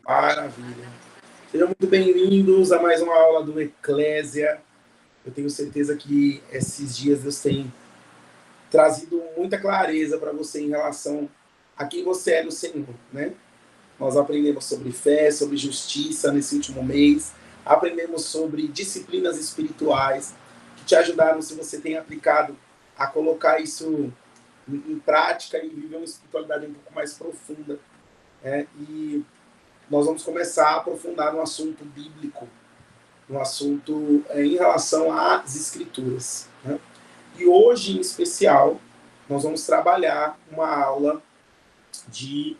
Maravilha. Sejam muito bem-vindos a mais uma aula do Eclésia. Eu tenho certeza que esses dias Deus tem trazido muita clareza para você em relação a quem você é no Senhor, né? Nós aprendemos sobre fé, sobre justiça nesse último mês, aprendemos sobre disciplinas espirituais que te ajudaram, se você tem aplicado, a colocar isso em prática e viver uma espiritualidade um pouco mais profunda, né? E nós vamos começar a aprofundar no assunto bíblico, no assunto em relação às escrituras, né? E hoje, em especial, nós vamos trabalhar uma aula de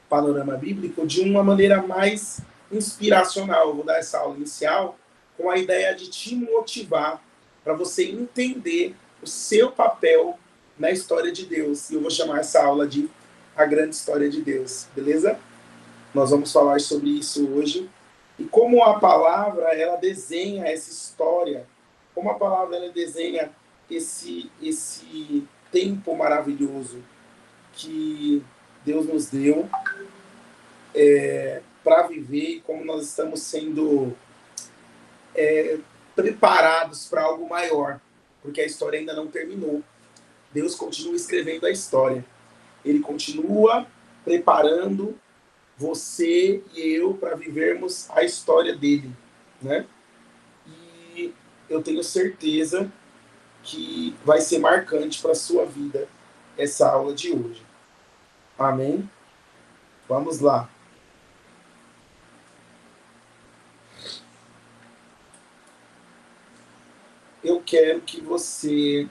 panorama bíblico de uma maneira mais inspiracional. Eu vou dar essa aula inicial com a ideia de te motivar para você entender o seu papel na história de Deus. E eu vou chamar essa aula de A Grande História de Deus, beleza? Nós vamos falar sobre isso hoje. E como a palavra, ela desenha essa história, como a palavra, ela desenha esse tempo maravilhoso que Deus nos deu para viver, e como nós estamos sendo preparados para algo maior, porque a história ainda não terminou. Deus continua escrevendo a história. Ele continua preparando você e eu para vivermos a história dele, né? E eu tenho certeza que vai ser marcante para a sua vida essa aula de hoje. Amém? Vamos lá. Eu quero que você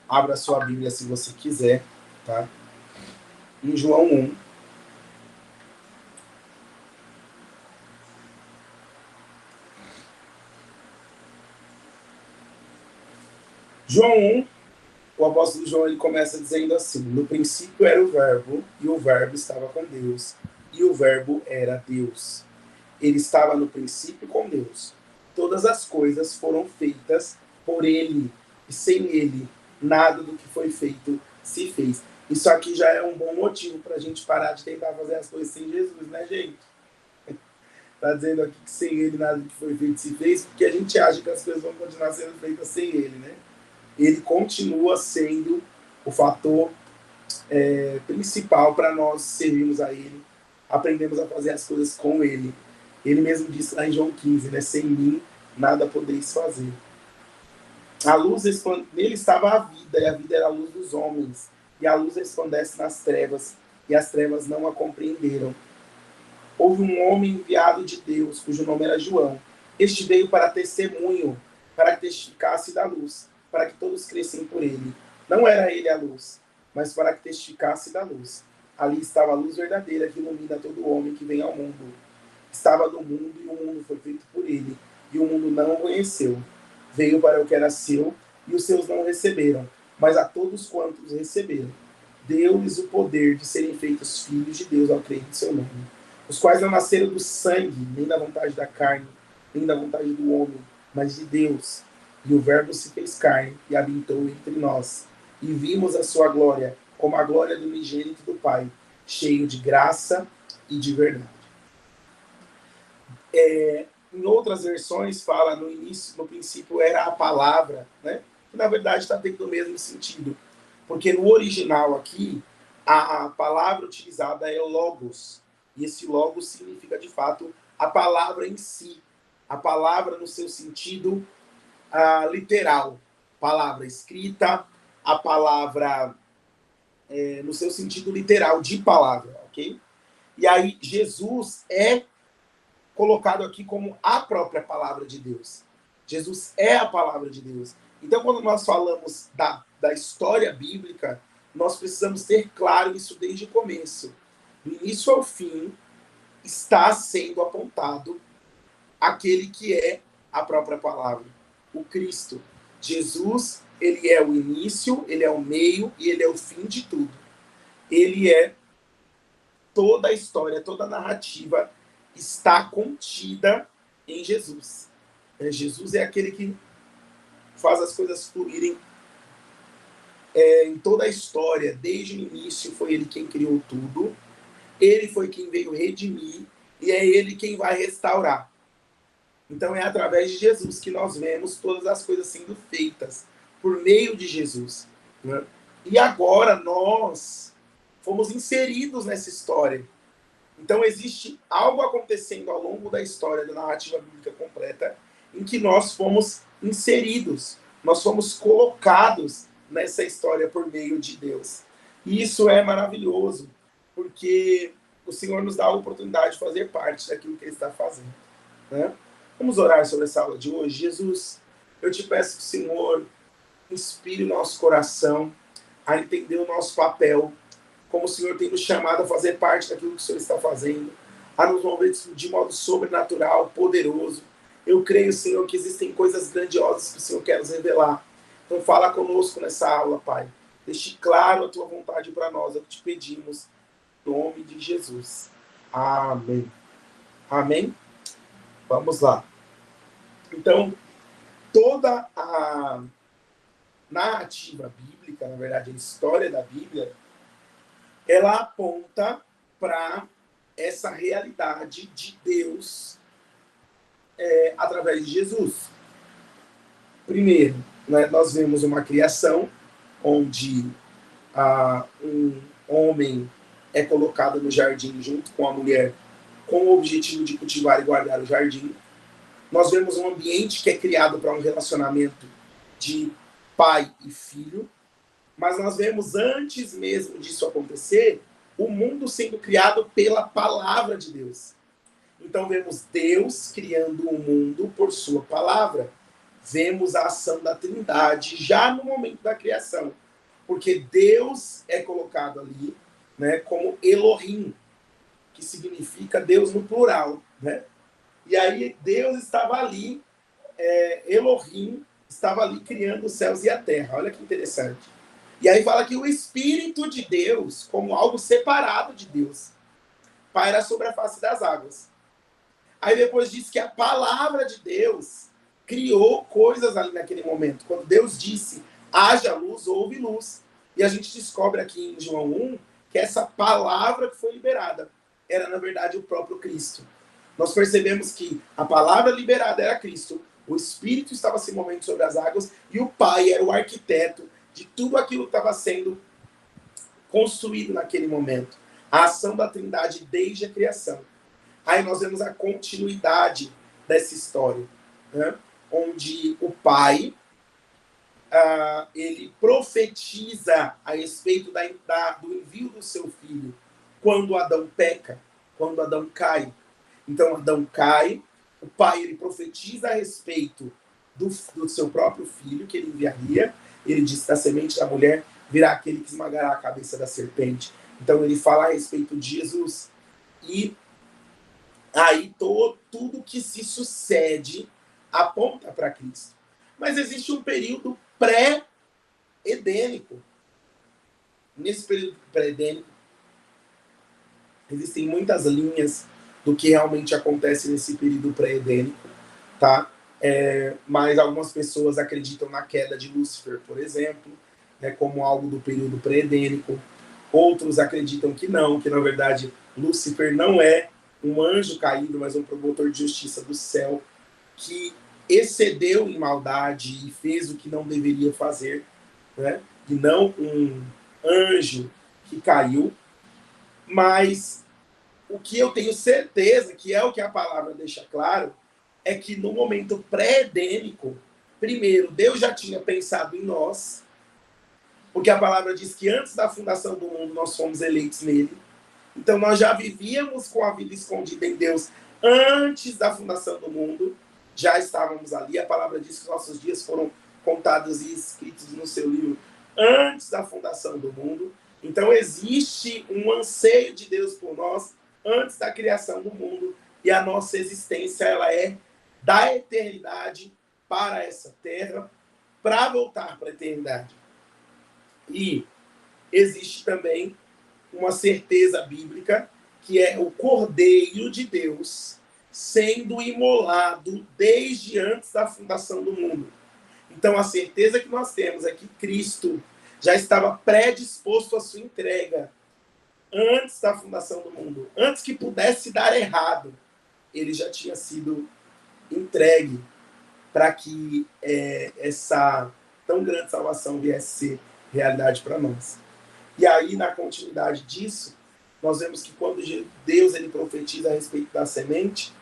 abra sua Bíblia se você quiser, tá? Em João 1. João 1, o apóstolo João, ele começa dizendo assim: no princípio era o verbo, e o verbo estava com Deus, e o verbo era Deus. Ele estava no princípio com Deus. Todas as coisas foram feitas por ele, e sem ele, nada do que foi feito se fez. Isso aqui já é um bom motivo para a gente parar de tentar fazer as coisas sem Jesus, né, gente? Está dizendo aqui que sem ele nada do que foi feito se fez, porque a gente acha que as coisas vão continuar sendo feitas sem ele, né? Ele continua sendo o fator principal para nós servirmos a ele, aprendemos a fazer as coisas com ele. Ele mesmo disse lá em João 15, né? Sem mim nada podeis fazer. A luz nele estava a vida, e a vida era a luz dos homens. E a luz resplandece nas trevas, e as trevas não a compreenderam. Houve um homem enviado de Deus, cujo nome era João. Este veio para testemunho, para que testificasse da luz, para que todos crescem por ele. Não era ele a luz, mas para que testificasse da luz. Ali estava a luz verdadeira que ilumina todo homem que vem ao mundo. Estava no mundo, e o mundo foi feito por ele, e o mundo não o conheceu. Veio para o que era seu, e os seus não o receberam, mas a todos quantos receberam, deu-lhes o poder de serem feitos filhos de Deus ao crer em seu nome, os quais não nasceram do sangue, nem da vontade da carne, nem da vontade do homem, mas de Deus. E o verbo se fez carne e habitou entre nós, e vimos a sua glória, como a glória do unigênito do Pai, cheio de graça e de verdade. Em outras versões fala no início, no princípio era a palavra, né? Que na verdade está dentro do mesmo sentido, porque no original aqui a palavra utilizada é logos, e esse logos significa de fato a palavra em si, a palavra no seu sentido literal, palavra escrita, a palavra no seu sentido literal de palavra, ok? E aí Jesus é colocado aqui como a própria palavra de Deus. Jesus é a palavra de Deus. Então, quando nós falamos da história bíblica, nós precisamos ter claro isso desde o começo. Do início ao fim, está sendo apontado aquele que é a própria palavra, o Cristo. Jesus, ele é o início, ele é o meio e ele é o fim de tudo. Ele é toda a história, toda a narrativa está contida em Jesus. Jesus é aquele que faz as coisas fluírem em toda a história. Desde o início foi ele quem criou tudo. Ele foi quem veio redimir e é ele quem vai restaurar. Então é através de Jesus que nós vemos todas as coisas sendo feitas, por meio de Jesus, né? E agora nós fomos inseridos nessa história. Então existe algo acontecendo ao longo da história da narrativa bíblica completa, em que nós fomos inseridos, nós fomos colocados nessa história por meio de Deus. E isso é maravilhoso, porque o Senhor nos dá a oportunidade de fazer parte daquilo que Ele está fazendo, né? Vamos orar sobre essa aula de hoje. Jesus, eu te peço que o Senhor inspire o nosso coração a entender o nosso papel, como o Senhor tem nos chamado a fazer parte daquilo que o Senhor está fazendo, a nos mover de modo sobrenatural, poderoso. Eu creio, Senhor, que existem coisas grandiosas que o Senhor quer nos revelar. Então fala conosco nessa aula, Pai. Deixe claro a Tua vontade para nós, é o que te pedimos, em nome de Jesus. Amém. Amém? Vamos lá. Então, toda a narrativa bíblica, na verdade, a história da Bíblia, ela aponta para essa realidade de Deus através de Jesus. Primeiro, né, nós vemos uma criação onde um homem é colocado no jardim junto com a mulher com o objetivo de cultivar e guardar o jardim. Nós vemos um ambiente que é criado para um relacionamento de pai e filho, mas nós vemos, antes mesmo disso acontecer, o mundo sendo criado pela palavra de Deus. Então vemos Deus criando o mundo por sua palavra. Vemos a ação da Trindade já no momento da criação, porque Deus é colocado ali, né, como Elohim, que significa Deus no plural, né? E aí Deus estava ali, Elohim, estava ali criando os céus e a terra. Olha que interessante. E aí fala que o Espírito de Deus, como algo separado de Deus, paira sobre a face das águas. Aí depois diz que a palavra de Deus criou coisas ali naquele momento. Quando Deus disse, haja luz, houve luz. E a gente descobre aqui em João 1 que essa palavra que foi liberada era, na verdade, o próprio Cristo. Nós percebemos que a palavra liberada era Cristo, o Espírito estava se movendo sobre as águas e o Pai era o arquiteto de tudo aquilo que estava sendo construído naquele momento. A ação da Trindade desde a criação. Aí nós vemos a continuidade dessa história, né? Onde o Pai ele profetiza a respeito do envio do seu filho quando Adão peca, quando Adão cai. Então Adão cai, o Pai ele profetiza a respeito do seu próprio filho que ele enviaria. Ele diz: da semente da mulher virá aquele que esmagará a cabeça da serpente. Então ele fala a respeito de Jesus. E aí tudo que se sucede aponta para Cristo. Mas existe um período pré-edênico. Nesse período pré-edênico, existem muitas linhas do que realmente acontece nesse período pré-edênico, tá? Mas algumas pessoas acreditam na queda de Lúcifer, por exemplo, né, como algo do período pré-edênico. Outros acreditam que não, que na verdade Lúcifer não é um anjo caído, mas um promotor de justiça do céu, que excedeu em maldade e fez o que não deveria fazer, né? E não um anjo que caiu. Mas o que eu tenho certeza, que é o que a palavra deixa claro, é que no momento pré-edênico, primeiro, Deus já tinha pensado em nós, porque a palavra diz que antes da fundação do mundo nós fomos eleitos nele. Então nós já vivíamos com a vida escondida em Deus antes da fundação do mundo, já estávamos ali. A palavra diz que nossos dias foram contados e escritos no seu livro antes da fundação do mundo. Então existe um anseio de Deus por nós antes da criação do mundo, e a nossa existência ela é da eternidade para essa terra, para voltar para a eternidade. E existe também uma certeza bíblica, que é o Cordeiro de Deus sendo imolado desde antes da fundação do mundo. Então a certeza que nós temos é que Cristo já estava predisposto à sua entrega antes da fundação do mundo, antes que pudesse dar errado, ele já tinha sido entregue para que essa tão grande salvação viesse ser realidade para nós. E aí, na continuidade disso, nós vemos que quando Deus ele profetiza a respeito da semente,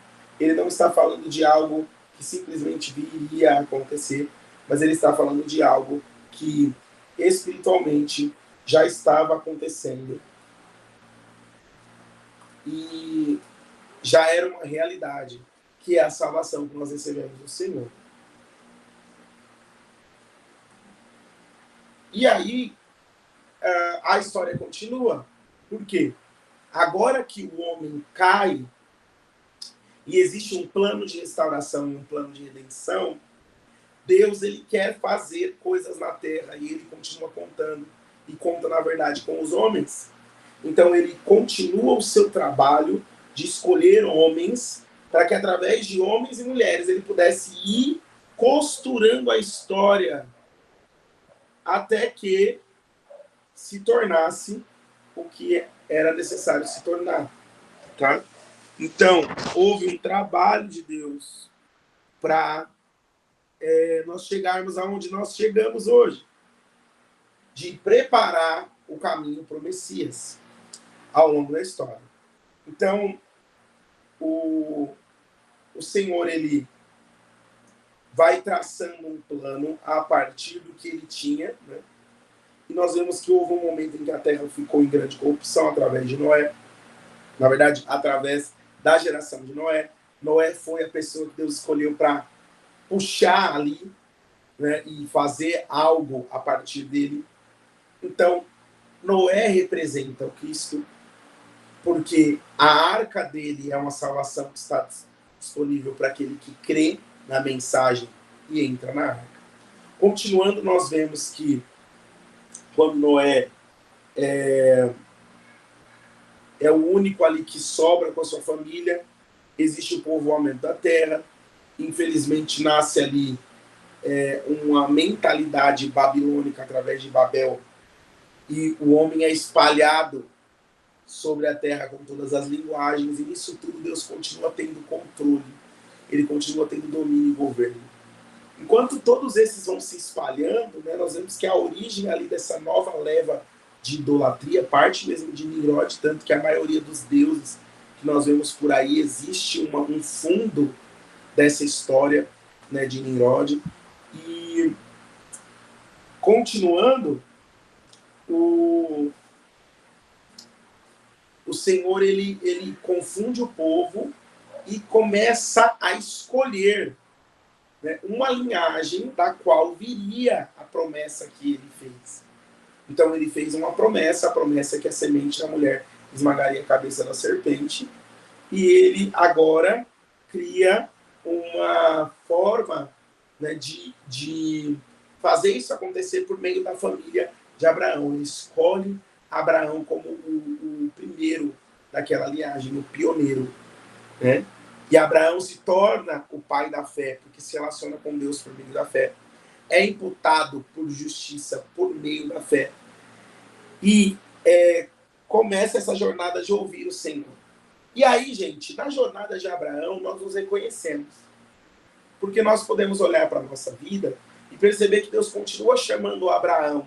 ele não está falando de algo que simplesmente viria a acontecer, mas ele está falando de algo que espiritualmente já estava acontecendo e já era uma realidade, que é a salvação que nós recebemos do Senhor. E aí, a história continua. Por quê? Agora que o homem cai e existe um plano de restauração e um plano de redenção, Deus ele quer fazer coisas na terra e ele continua contando. E conta, na verdade, com os homens. Então, ele continua o seu trabalho de escolher homens para que, através de homens e mulheres, ele pudesse ir costurando a história até que se tornasse o que era necessário se tornar. Tá? Então, houve um trabalho de Deus para nós chegarmos aonde nós chegamos hoje, de preparar o caminho para o Messias ao longo da história. Então, o Senhor, ele vai traçando um plano a partir do que ele tinha, né? E nós vemos que houve um momento em que a terra ficou em grande corrupção através de Noé. Na verdade, através da geração de Noé. Noé foi a pessoa que Deus escolheu para puxar ali, né, e fazer algo a partir dele. Então, Noé representa o Cristo, porque a arca dele é uma salvação que está disponível para aquele que crê na mensagem e entra na arca. Continuando, nós vemos que quando Noé é o único ali que sobra com a sua família, existe o povoamento da terra. Infelizmente, nasce ali uma mentalidade babilônica através de Babel, e o homem é espalhado sobre a terra com todas as linguagens, e nisso tudo Deus continua tendo controle, ele continua tendo domínio e governo. Enquanto todos esses vão se espalhando, né, nós vemos que a origem ali dessa nova leva de idolatria parte mesmo de Nimrod, tanto que a maioria dos deuses que nós vemos por aí existe um fundo dessa história, né, de Nimrod. E continuando, o Senhor ele confunde o povo e começa a escolher, né, uma linhagem da qual viria a promessa que ele fez. Então ele fez uma promessa, a promessa é que a semente da mulher esmagaria a cabeça da serpente, e ele agora cria uma forma, né, de fazer isso acontecer por meio da família de Abraão. Ele escolhe Abraão como o primeiro daquela linhagem, o pioneiro, né? E Abraão se torna o pai da fé, porque se relaciona com Deus por meio da fé. É imputado por justiça por meio da fé. E começa essa jornada de ouvir o Senhor. E aí, gente, na jornada de Abraão, nós nos reconhecemos. Porque nós podemos olhar para a nossa vida e perceber que Deus continua chamando Abraão,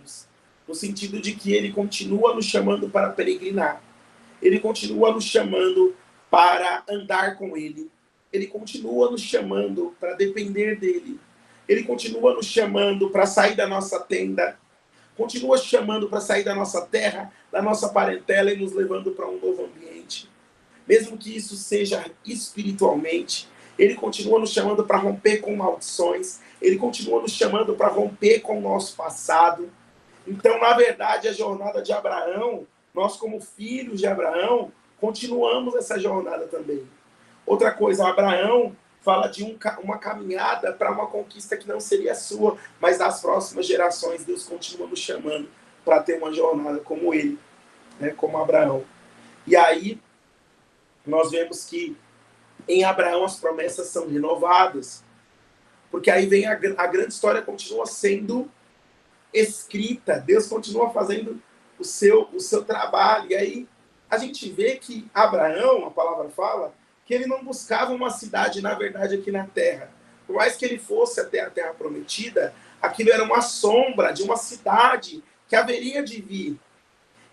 no sentido de que ele continua nos chamando para peregrinar. Ele continua nos chamando para andar com ele. Ele continua nos chamando para depender dele. Ele continua nos chamando para sair da nossa tenda. Continua chamando para sair da nossa terra, da nossa parentela e nos levando para um novo ambiente. Mesmo que isso seja espiritualmente, ele continua nos chamando para romper com maldições. Ele continua nos chamando para romper com o nosso passado. Então, na verdade, a jornada de Abraão, nós como filhos de Abraão, continuamos essa jornada também. Outra coisa, Abraão fala de uma caminhada para uma conquista que não seria sua, mas das próximas gerações. Deus continua nos chamando para ter uma jornada como ele, né, como Abraão. E aí, nós vemos que em Abraão as promessas são renovadas, porque aí vem a grande história, continua sendo escrita, Deus continua fazendo o seu trabalho, e aí a gente vê que Abraão, a palavra fala, que ele não buscava uma cidade, na verdade, aqui na terra. Por mais que ele fosse até a terra prometida, aquilo era uma sombra de uma cidade que haveria de vir.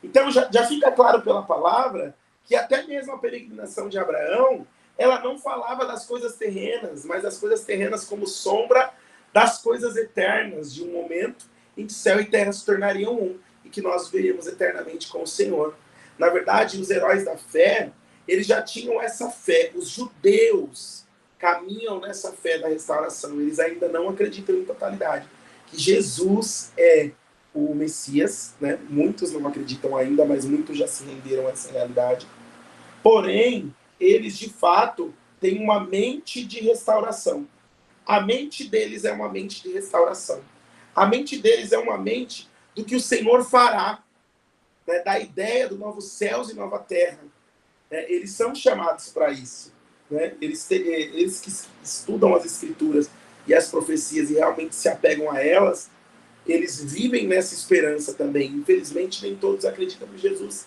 Então já fica claro pela palavra que até mesmo a peregrinação de Abraão, ela não falava das coisas terrenas, mas das coisas terrenas como sombra das coisas eternas, de um momento em que céu e terra se tornariam um, e que nós viveríamos eternamente com o Senhor. Na verdade, os heróis da fé, eles já tinham essa fé. Os judeus caminham nessa fé da restauração. Eles ainda não acreditam em totalidade que Jesus é o Messias, né? Muitos não acreditam ainda, mas muitos já se renderam a essa realidade. Porém, eles de fato têm uma mente de restauração. A mente deles é uma mente de restauração. A mente deles é uma mente do que o Senhor fará, né? Da ideia do novo céus e nova terra. Eles são chamados para isso. Né? Eles que estudam as Escrituras e as profecias e realmente se apegam a elas, eles vivem nessa esperança também. Infelizmente, nem todos acreditam que Jesus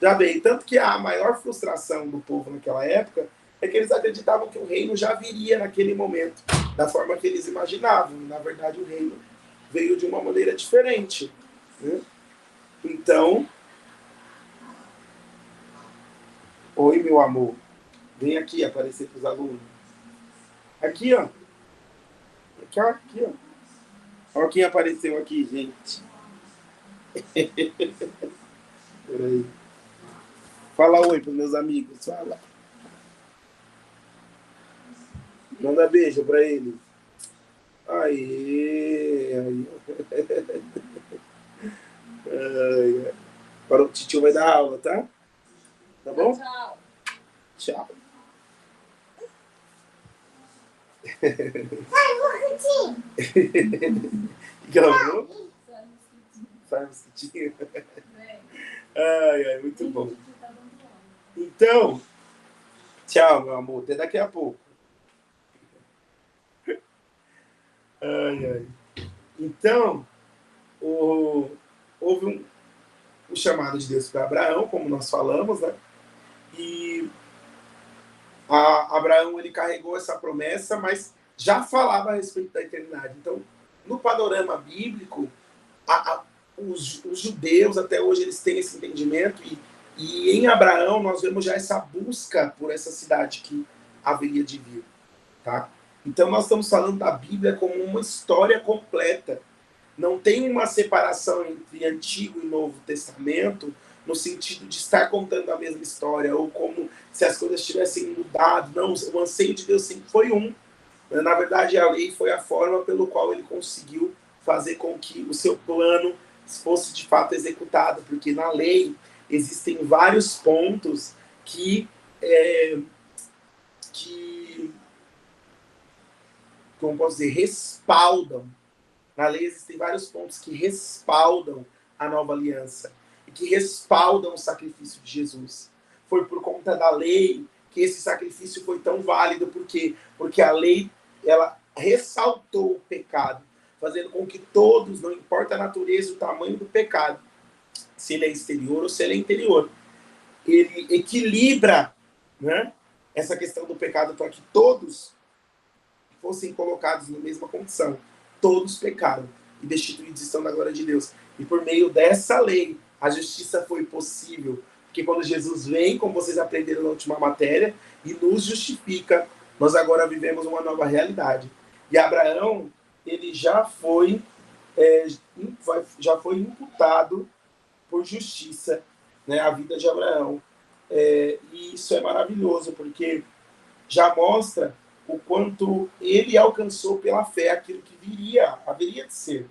já veio. Tanto que a maior frustração do povo naquela época é que eles acreditavam que o reino já viria naquele momento, da forma que eles imaginavam. E, na verdade, o reino veio de uma maneira diferente. Né? Então, oi, meu amor. Vem aqui aparecer para os alunos. Aqui, ó. Aqui, ó. Olha quem apareceu aqui, gente. Peraí. Fala oi para os meus amigos. Fala. Manda beijo para eles. Aê. Ai. Para o titio vai dar aula, tá? Tá bom? Tchau. Tchau. O que ela falou? Sai mosquitinho. Ai, muito bom. Então, tchau, meu amor. Até daqui a pouco. Ai. Então, houve um chamado de Deus para Abraão, como nós falamos, né? E Abraão, ele carregou essa promessa, mas já falava a respeito da eternidade. Então, no panorama bíblico, os judeus, até hoje, eles têm esse entendimento, e em Abraão nós vemos já essa busca por essa cidade que haveria de vir. Tá? Então, nós estamos falando da Bíblia como uma história completa. Não tem uma separação entre Antigo e Novo Testamento, no sentido de estar contando a mesma história, ou como se as coisas tivessem mudado. Não, o anseio de Deus sempre foi um. Na verdade, a lei foi a forma pelo qual ele conseguiu fazer com que o seu plano fosse de fato executado, porque na lei existem vários pontos que como posso dizer, respaldam. Na lei existem vários pontos que respaldam a nova aliança e que respaldam o sacrifício de Jesus. Foi por conta da lei que esse sacrifício foi tão válido, porque a lei, ela ressaltou o pecado, fazendo com que todos, não importa a natureza e o tamanho do pecado, se ele é exterior ou se ele é interior, ele equilibra, né, essa questão do pecado para que todos fossem colocados na mesma condição. Todos pecaram e destituídos estão da glória de Deus. E por meio dessa lei, a justiça foi possível. Porque quando Jesus vem, como vocês aprenderam na última matéria, e nos justifica, nós agora vivemos uma nova realidade. E Abraão, ele já foi imputado por justiça, né, a vida de Abraão. E isso é maravilhoso, porque já mostra o quanto ele alcançou pela fé aquilo que haveria de ser.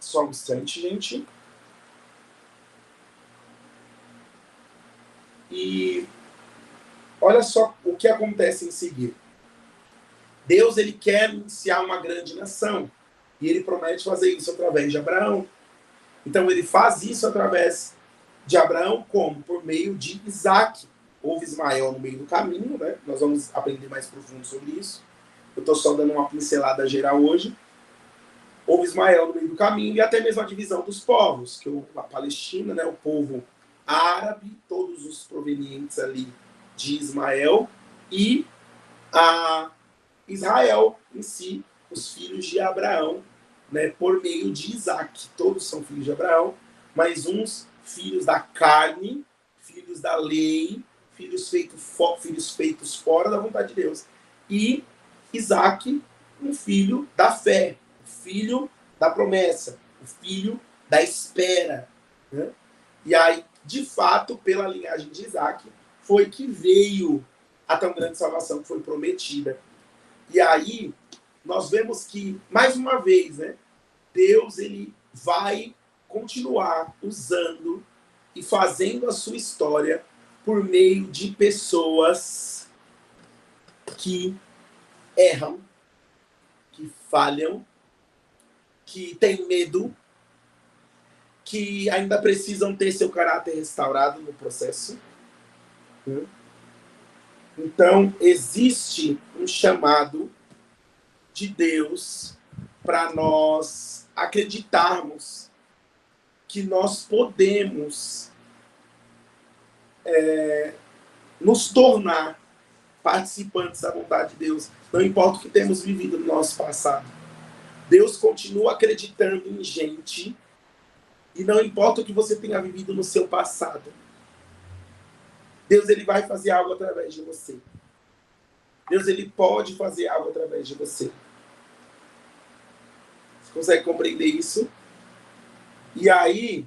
Só um instante, gente. E olha só o que acontece em seguida. Deus, ele quer iniciar uma grande nação, e ele promete fazer isso através de Abraão. Então ele faz isso através de Abraão como? Por meio de Isaac. Houve Ismael no meio do caminho, né? Nós vamos aprender mais profundo sobre isso. Eu estou só dando uma pincelada geral hoje. Houve Ismael no meio do do caminho, e até mesmo a divisão dos povos, que a Palestina, né, o povo árabe, todos os provenientes ali de Ismael, e a Israel em si, os filhos de Abraão, né, por meio de Isaac. Todos são filhos de Abraão, mas uns filhos da carne, filhos da lei, filhos feitos fora da vontade de Deus. E Isaac, um filho da fé, o filho da promessa, o filho da espera. Né? E aí, de fato, pela linhagem de Isaac, foi que veio a tão grande salvação que foi prometida. E aí, nós vemos que, mais uma vez, né, Deus ele vai continuar usando e fazendo a sua história por meio de pessoas que erram, que falham, que têm medo, que ainda precisam ter seu caráter restaurado no processo. Então, existe um chamado de Deus para nós acreditarmos que nós podemos nos tornar participantes da vontade de Deus, não importa o que temos vivido no nosso passado. Deus continua acreditando em gente e não importa o que você tenha vivido no seu passado. Deus ele vai fazer algo através de você. Deus ele pode fazer algo através de você. Você consegue compreender isso? E aí,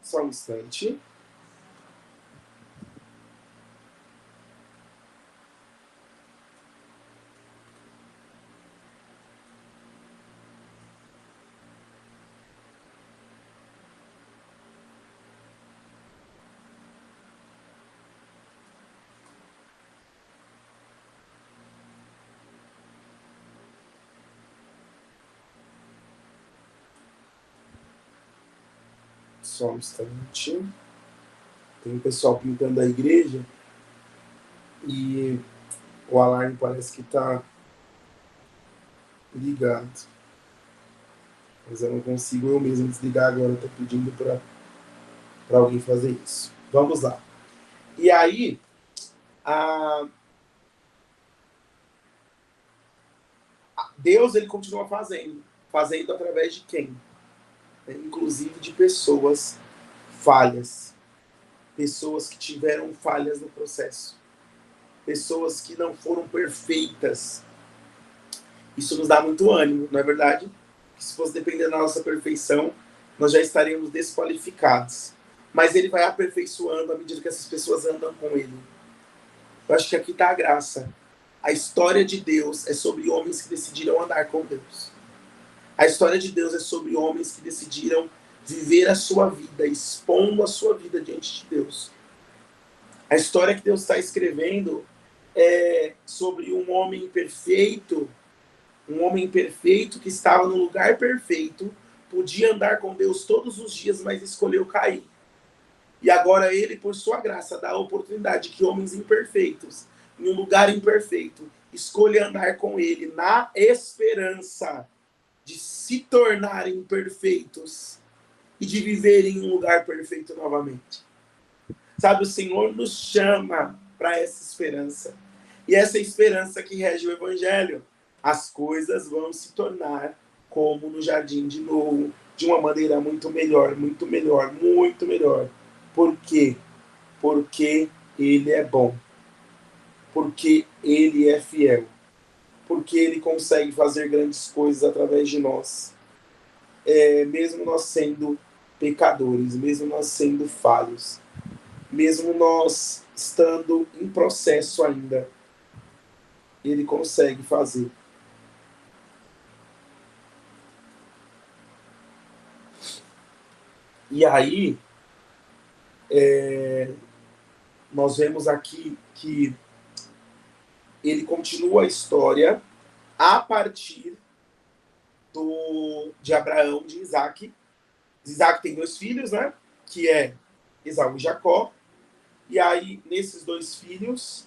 só um instante. Só um instante. Tem um pessoal pintando a igreja e o alarme parece que está ligado. Mas eu não consigo eu mesmo desligar agora. Estou pedindo para alguém fazer isso. Vamos lá. E aí, Deus ele continua fazendo através de quem? Inclusive de pessoas falhas, pessoas que tiveram falhas no processo, pessoas que não foram perfeitas. Isso nos dá muito ânimo, não é verdade? Que se fosse depender da nossa perfeição, nós já estaríamos desqualificados. Mas ele vai aperfeiçoando à medida que essas pessoas andam com ele. Eu acho que aqui está a graça. A história de Deus é sobre homens que decidiram andar com Deus. A história de Deus é sobre homens que decidiram viver a sua vida, expondo a sua vida diante de Deus. A história que Deus está escrevendo é sobre um homem perfeito que estava no lugar perfeito, podia andar com Deus todos os dias, mas escolheu cair. E agora ele, por sua graça, dá a oportunidade que homens imperfeitos, em um lugar imperfeito, escolham andar com ele na esperança de se tornarem perfeitos e de viverem em um lugar perfeito novamente. Sabe, o Senhor nos chama para essa esperança. E essa esperança que rege o Evangelho. As coisas vão se tornar como no jardim de novo, de uma maneira muito melhor, muito melhor, muito melhor. Por quê? Porque Ele é bom. Porque Ele é fiel. Porque Ele consegue fazer grandes coisas através de nós. Mesmo nós sendo pecadores, mesmo nós sendo falhos, mesmo nós estando em processo ainda, Ele consegue fazer. E aí, nós vemos aqui que ele continua a história a partir de Abraão, de Isaac. Isaac tem 2 filhos, né? Que é Esaú e Jacó. E aí, nesses 2 filhos,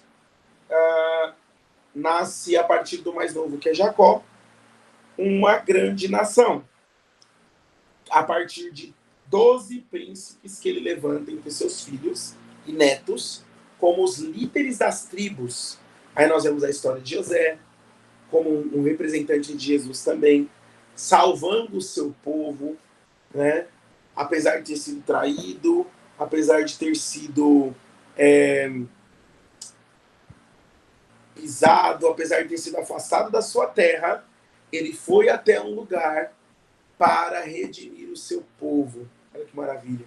nasce a partir do mais novo, que é Jacó, uma grande nação, a partir de 12 príncipes que ele levanta entre seus filhos e netos, como os líderes das tribos. Aí nós vemos a história de José, como um representante de Jesus também, salvando o seu povo, né? Apesar de ter sido traído, apesar de ter sido pisado, apesar de ter sido afastado da sua terra, ele foi até um lugar para redimir o seu povo. Olha que maravilha.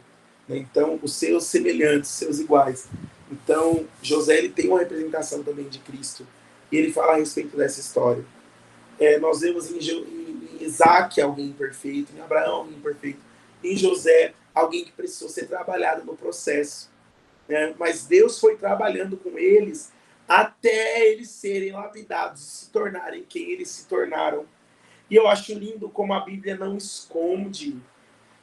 Então, os seus semelhantes, seus iguais. Então, José ele tem uma representação também de Cristo. E ele fala a respeito dessa história. Nós vemos em Isaac alguém imperfeito, em Abraão alguém imperfeito, em José alguém que precisou ser trabalhado no processo. Né? Mas Deus foi trabalhando com eles até eles serem lapidados, se tornarem quem eles se tornaram. E eu acho lindo como a Bíblia não esconde,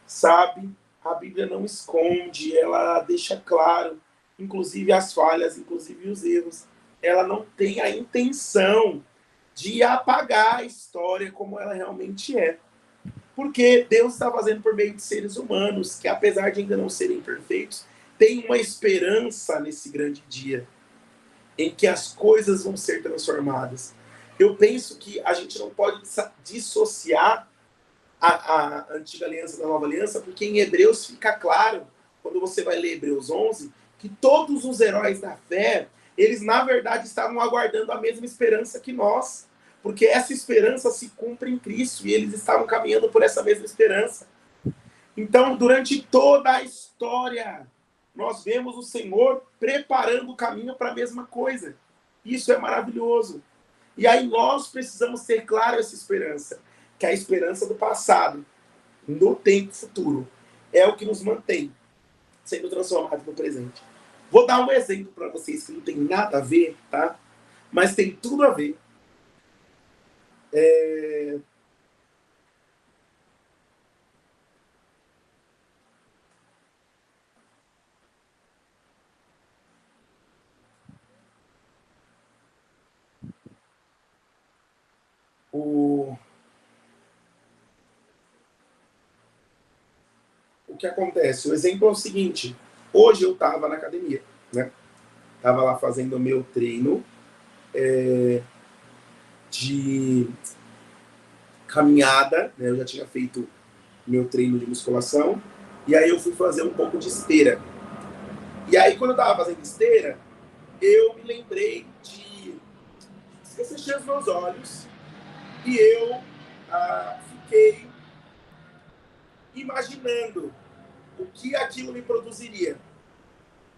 sabe? A Bíblia não esconde, ela deixa claro, inclusive as falhas, inclusive os erros. Ela não tem a intenção de apagar a história como ela realmente é. Porque Deus está fazendo por meio de seres humanos, que apesar de ainda não serem perfeitos, tem uma esperança nesse grande dia, em que as coisas vão ser transformadas. Eu penso que a gente não pode dissociar a antiga aliança da nova aliança, porque em Hebreus fica claro, quando você vai ler Hebreus 11, que todos os heróis da fé, eles na verdade estavam aguardando a mesma esperança que nós, porque essa esperança se cumpre em Cristo, e eles estavam caminhando por essa mesma esperança. Então, durante toda a história, nós vemos o Senhor preparando o caminho para a mesma coisa. Isso é maravilhoso. E aí nós precisamos ter claro essa esperança, que é a esperança do passado, no tempo futuro, é o que nos mantém sendo transformado no presente. Vou dar um exemplo para vocês que não tem nada a ver, tá? Mas tem tudo a ver. O que acontece? O exemplo é o seguinte: hoje eu estava na academia, né? Estava lá fazendo o meu treino de caminhada, né? Eu já tinha feito meu treino de musculação, e aí eu fui fazer um pouco de esteira. E aí, quando eu estava fazendo esteira, eu me lembrei de... Eu fechei os meus olhos e eu fiquei imaginando o que aquilo me produziria.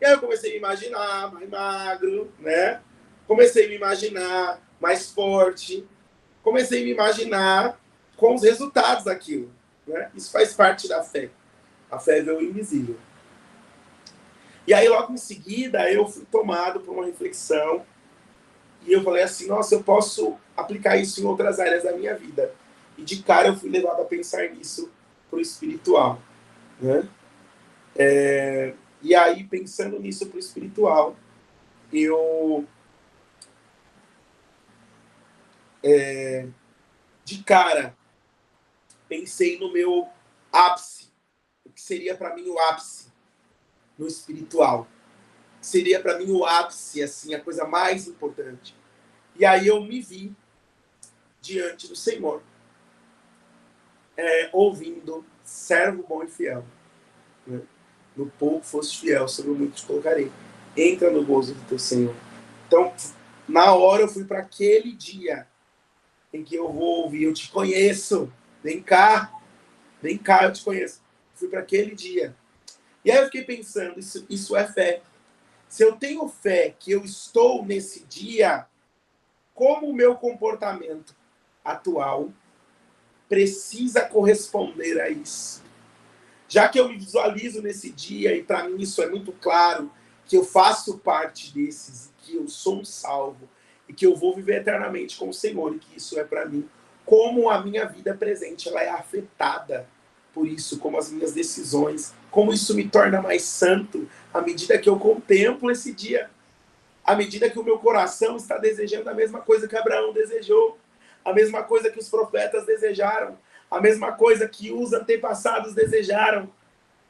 E aí eu comecei a me imaginar mais magro, né? Comecei a me imaginar mais forte. Comecei a me imaginar com os resultados daquilo. Né? Isso faz parte da fé. A fé vê o invisível. E aí, logo em seguida, eu fui tomado por uma reflexão. E eu falei assim, nossa, eu posso aplicar isso em outras áreas da minha vida. E de cara eu fui levado a pensar nisso pro espiritual. Né? E aí, pensando nisso pro espiritual, eu de cara pensei no meu ápice, o que seria para mim o ápice no espiritual, seria para mim o ápice, assim, a coisa mais importante. E aí eu me vi diante do Senhor, ouvindo, servo bom e fiel, né? No pouco foste fiel, sobre o muito te colocarei, entra no gozo do teu Senhor. Então, na hora eu fui para aquele dia em que eu vou ouvir, eu te conheço, vem cá, eu te conheço. Fui para aquele dia. E aí eu fiquei pensando, isso é fé. Se eu tenho fé que eu estou nesse dia, como o meu comportamento atual precisa corresponder a isso? Já que eu me visualizo nesse dia, e para mim isso é muito claro, que eu faço parte desses, que eu sou um salvo, e que eu vou viver eternamente com o Senhor, e que isso é para mim, como a minha vida presente ela é afetada por isso, como as minhas decisões, como isso me torna mais santo, à medida que eu contemplo esse dia, à medida que o meu coração está desejando a mesma coisa que Abraão desejou, a mesma coisa que os profetas desejaram, a mesma coisa que os antepassados desejaram,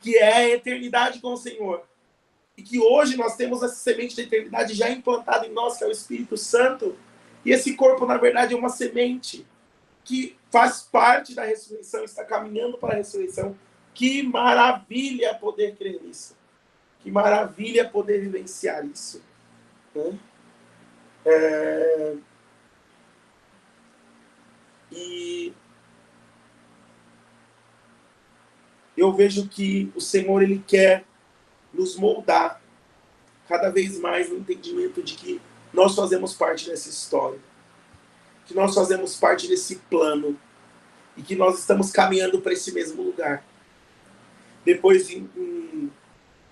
que é a eternidade com o Senhor. E que hoje nós temos essa semente da eternidade já implantada em nós, que é o Espírito Santo. E esse corpo, na verdade, é uma semente que faz parte da ressurreição, está caminhando para a ressurreição. Que maravilha poder crer nisso. Que maravilha poder vivenciar isso. Né? E eu vejo que o Senhor, Ele quer nos moldar cada vez mais no entendimento de que nós fazemos parte dessa história, que nós fazemos parte desse plano e que nós estamos caminhando para esse mesmo lugar. Depois, em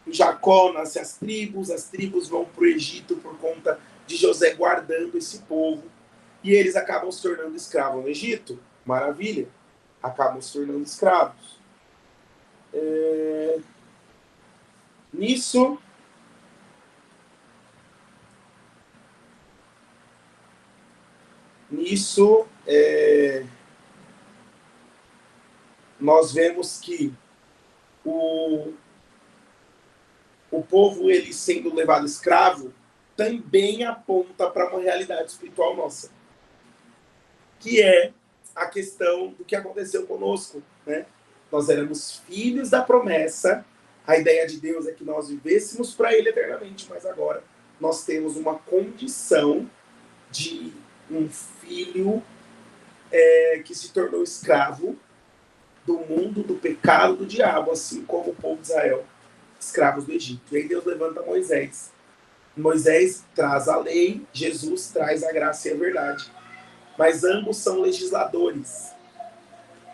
Jacó, nascem as tribos vão para o Egito por conta de José guardando esse povo, e eles acabam se tornando escravos no Egito. Maravilha! Acabam se tornando escravos. Nisso, nós vemos que o povo, ele sendo levado escravo, também aponta para uma realidade espiritual nossa, que é a questão do que aconteceu conosco, né? Nós éramos filhos da promessa, a ideia de Deus é que nós vivêssemos para Ele eternamente, mas agora nós temos uma condição de um filho que se tornou escravo do mundo, do pecado, do diabo, assim como o povo de Israel, escravos do Egito. E aí Deus levanta Moisés. Moisés traz a lei, Jesus traz a graça e a verdade. Mas ambos são legisladores.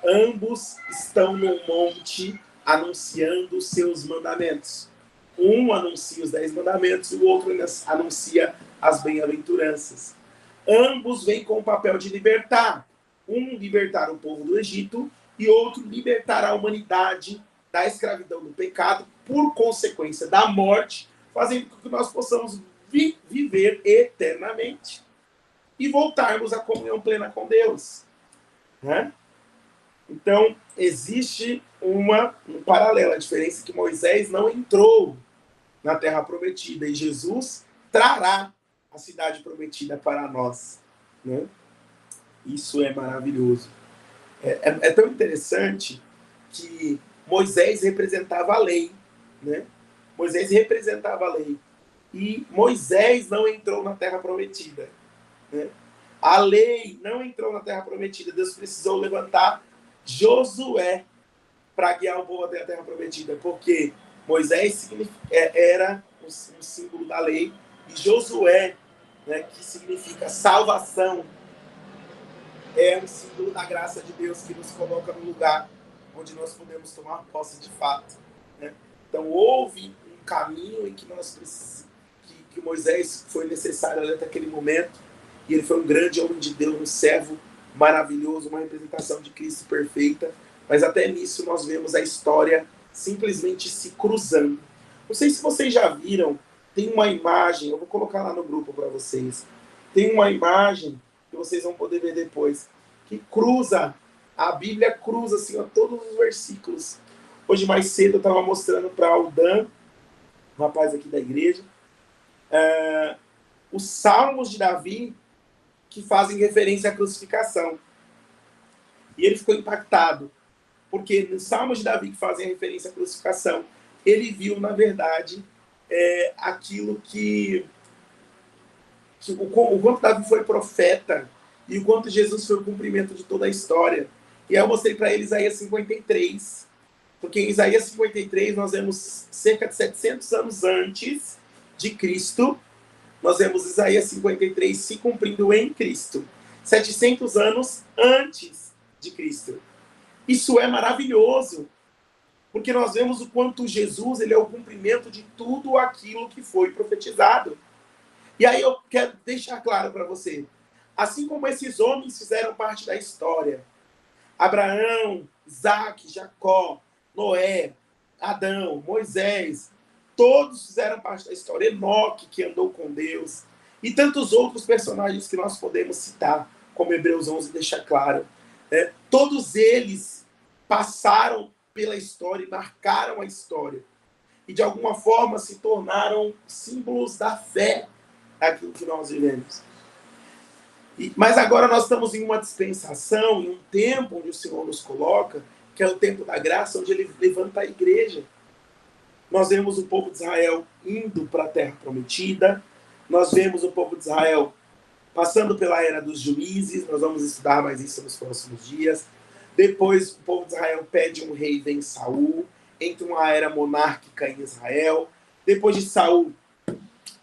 Ambos estão num monte anunciando os seus mandamentos. Um anuncia os 10 mandamentos e o outro anuncia as bem-aventuranças. Ambos vêm com o papel de libertar. Um libertar o povo do Egito e outro libertar a humanidade da escravidão do pecado, por consequência da morte, fazendo com que nós possamos viver eternamente e voltarmos à comunhão plena com Deus. Né? Então, existe um paralelo. A diferença é que Moisés não entrou na terra prometida e Jesus trará a cidade prometida para nós. Né? Isso é maravilhoso. É tão interessante que Moisés representava a lei. Né? Moisés representava a lei. E Moisés não entrou na terra prometida. Né? A lei não entrou na terra prometida. Deus precisou levantar Josué para guiar o povo até a terra prometida, porque Moisés era um símbolo da lei, e Josué, né, que significa salvação, é um símbolo da graça de Deus que nos coloca no lugar onde nós podemos tomar posse de fato. Né? Então houve um caminho em que que Moisés foi necessário até aquele momento, e ele foi um grande homem de Deus, um servo maravilhoso, uma representação de Cristo perfeita, mas até nisso nós vemos a história simplesmente se cruzando. Não sei se vocês já viram, tem uma imagem, eu vou colocar lá no grupo para vocês, tem uma imagem que vocês vão poder ver depois, que cruza, a Bíblia cruza assim, ó, todos os versículos. Hoje mais cedo eu estava mostrando para o Dan, um rapaz aqui da igreja, os Salmos de Davi, que fazem referência à crucificação. E ele ficou impactado, porque nos Salmos de Davi que fazem referência à crucificação, ele viu, na verdade, aquilo que o quanto Davi foi profeta e o quanto Jesus foi o cumprimento de toda a história. E aí eu mostrei para ele Isaías 53, porque em Isaías 53 nós vemos cerca de 700 anos antes de Cristo, nós vemos Isaías 53 se cumprindo em Cristo. 700 anos antes de Cristo. Isso é maravilhoso, porque nós vemos o quanto Jesus, ele é o cumprimento de tudo aquilo que foi profetizado. E aí eu quero deixar claro para você, assim como esses homens fizeram parte da história, Abraão, Isaac, Jacó, Noé, Adão, Moisés, todos fizeram parte da história. Enoque, que andou com Deus, e tantos outros personagens que nós podemos citar. como Hebreus 11 deixa claro. Todos eles passaram pela história e marcaram a história. E, de alguma forma, se tornaram símbolos da fé daquilo que nós vivemos. Mas agora nós estamos em uma dispensação, em um tempo onde o Senhor nos coloca, que é o tempo da graça, onde ele levanta a igreja. Nós vemos o povo de Israel indo para a terra prometida, nós vemos o povo de Israel passando pela era dos juízes, nós vamos estudar mais isso nos próximos dias. Depois o povo de Israel pede um rei, vem Saul, entra uma era monárquica em Israel. Depois de Saul,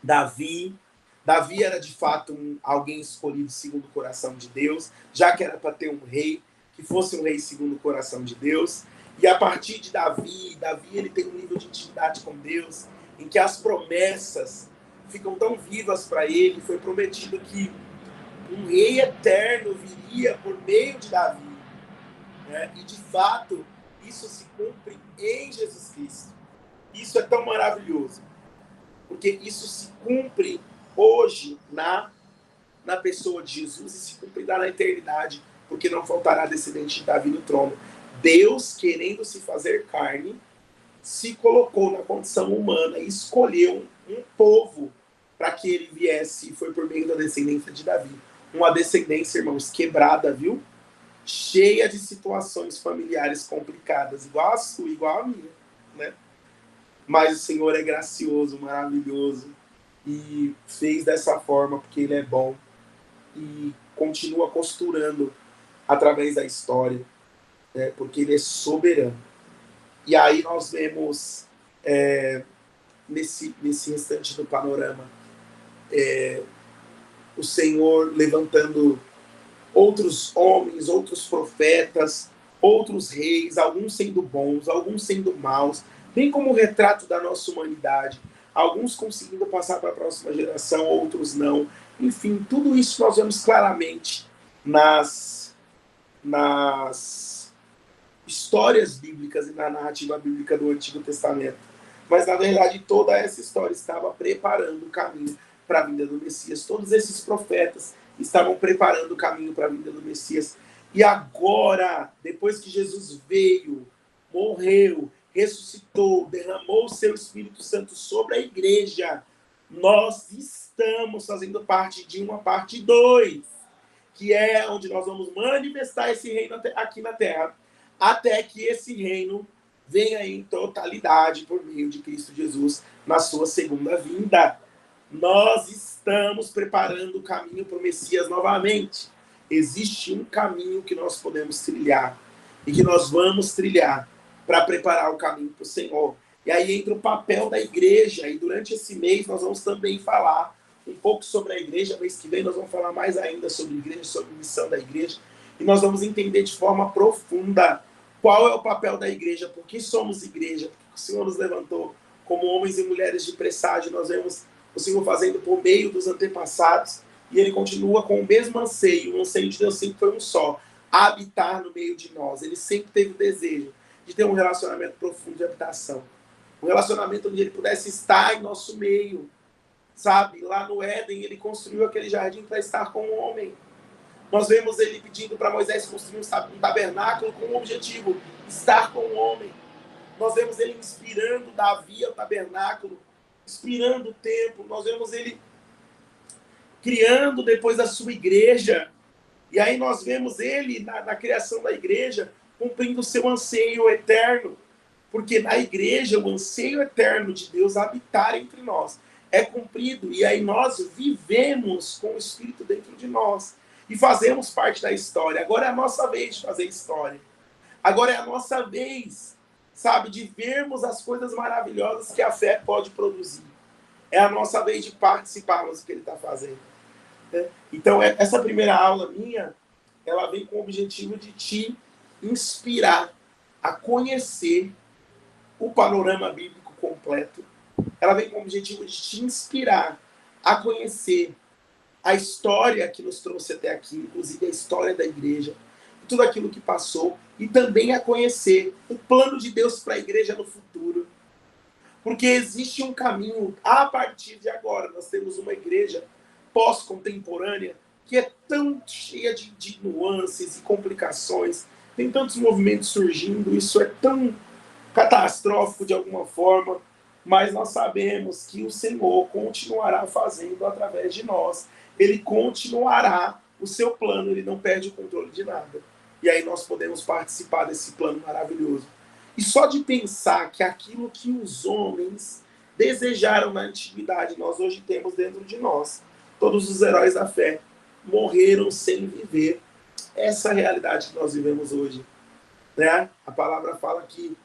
Davi. Davi era de fato alguém escolhido segundo o coração de Deus, já que era para ter um rei que fosse um rei segundo o coração de Deus. E a partir de Davi ele tem um nível de intimidade com Deus, em que as promessas ficam tão vivas para ele. Foi prometido que um rei eterno viria por meio de Davi. E de fato, isso se cumpre em Jesus Cristo. Isso é tão maravilhoso, porque isso se cumpre hoje na pessoa de Jesus e se cumprirá na eternidade, porque não faltará descendente de Davi no trono. Deus, querendo se fazer carne, se colocou na condição humana e escolheu um povo para que ele viesse, e foi por meio da descendência de Davi. Uma descendência, irmãos, quebrada, viu? Cheia de situações familiares complicadas, igual a sua, igual a minha, né? Mas o Senhor é gracioso, maravilhoso, e fez dessa forma porque Ele é bom e continua costurando através da história, porque Ele é soberano. E aí nós vemos nesse restante do panorama o Senhor levantando outros homens, outros profetas, outros reis, alguns sendo bons, alguns sendo maus, bem como o retrato da nossa humanidade, alguns conseguindo passar para a próxima geração, outros não. Enfim, tudo isso nós vemos claramente nas histórias bíblicas e na narrativa bíblica do Antigo Testamento. Mas, na verdade, toda essa história estava preparando o caminho para a vinda do Messias. Todos esses profetas estavam preparando o caminho para a vinda do Messias. E agora, depois que Jesus veio, morreu, ressuscitou, derramou o seu Espírito Santo sobre a igreja, nós estamos fazendo parte de uma parte 2, que é onde nós vamos manifestar esse reino aqui na Terra, até que esse reino venha em totalidade por meio de Cristo Jesus na sua segunda vinda. Nós estamos preparando o caminho para o Messias novamente. Existe um caminho que nós podemos trilhar e que nós vamos trilhar para preparar o caminho para o Senhor. E aí entra o papel da igreja, e durante esse mês nós vamos também falar um pouco sobre a igreja. Mês que vem nós vamos falar mais ainda sobre a igreja, sobre a missão da igreja, e nós vamos entender de forma profunda qual é o papel da igreja, por que somos igreja, porque o Senhor nos levantou como homens e mulheres de presságio. Nós vemos o Senhor fazendo por meio dos antepassados, e Ele continua com o mesmo anseio. O anseio de Deus sempre foi um só: habitar no meio de nós. Ele sempre teve o desejo de ter um relacionamento profundo de habitação, um relacionamento onde Ele pudesse estar em nosso meio, sabe? Lá no Éden, Ele construiu aquele jardim para estar com o homem. Nós vemos Ele pedindo para Moisés construir um tabernáculo com o objetivo: estar com o homem. Nós vemos Ele inspirando Davi ao tabernáculo, inspirando o templo. Nós vemos Ele criando depois a sua igreja. E aí nós vemos Ele, na criação da igreja, cumprindo o seu anseio eterno. Porque na igreja, o anseio eterno de Deus habitar entre nós é cumprido. E aí nós vivemos com o Espírito dentro de nós e fazemos parte da história. Agora é a nossa vez de fazer história. Agora é a nossa vez, sabe, de vermos as coisas maravilhosas que a fé pode produzir. É a nossa vez de participarmos do que Ele está fazendo. Então, essa primeira aula minha, ela vem com o objetivo de te inspirar a conhecer o panorama bíblico completo. Ela vem com o objetivo de te inspirar a conhecer a história que nos trouxe até aqui, inclusive a história da igreja, tudo aquilo que passou, e também a conhecer o plano de Deus para a igreja no futuro. Porque existe um caminho a partir de agora. Nós temos uma igreja pós-contemporânea que é tão cheia de nuances e complicações, tem tantos movimentos surgindo, isso é tão catastrófico de alguma forma, mas nós sabemos que o Senhor continuará fazendo através de nós. Ele continuará o seu plano, ele não perde o controle de nada. E aí nós podemos participar desse plano maravilhoso. E só de pensar que aquilo que os homens desejaram na antiguidade, nós hoje temos dentro de nós. Todos os heróis da fé morreram sem viver essa realidade que nós vivemos hoje. Né? A palavra fala que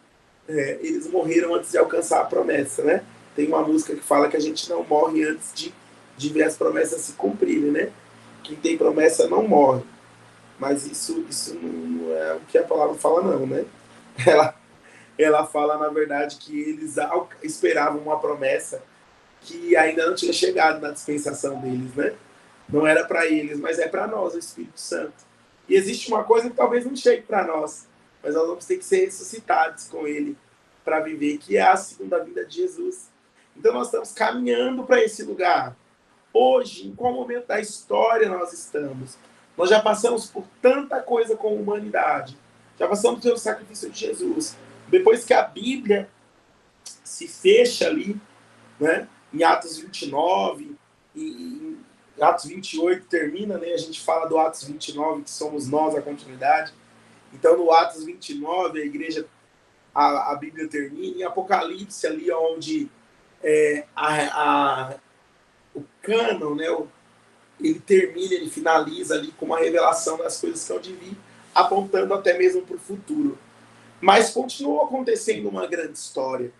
eles morreram antes de alcançar a promessa, né? Tem uma música que fala que a gente não morre antes de ver as promessas se cumprirem, né? Quem tem promessa não morre. Mas isso não é o que a palavra fala, não, né? Ela fala, na verdade, que eles esperavam uma promessa que ainda não tinha chegado na dispensação deles, né? Não era para eles, mas é para nós, o Espírito Santo. E existe uma coisa que talvez não chegue para nós, mas nós vamos ter que ser ressuscitados com ele para viver, que é a segunda vinda de Jesus. Então nós estamos caminhando para esse lugar. Hoje, em qual momento da história nós estamos? Nós já passamos por tanta coisa com a humanidade. Já passamos pelo sacrifício de Jesus. Depois que a Bíblia se fecha ali, né, em Atos 29, em Atos 28 termina, né, a gente fala do Atos 29, que somos nós a continuidade. Então, no Atos 29, a igreja, a Bíblia termina. Em Apocalipse, ali onde o cânon, né, ele termina, ele finaliza ali com uma revelação das coisas que hão de vir, apontando até mesmo para o futuro. Mas continuou acontecendo uma grande história.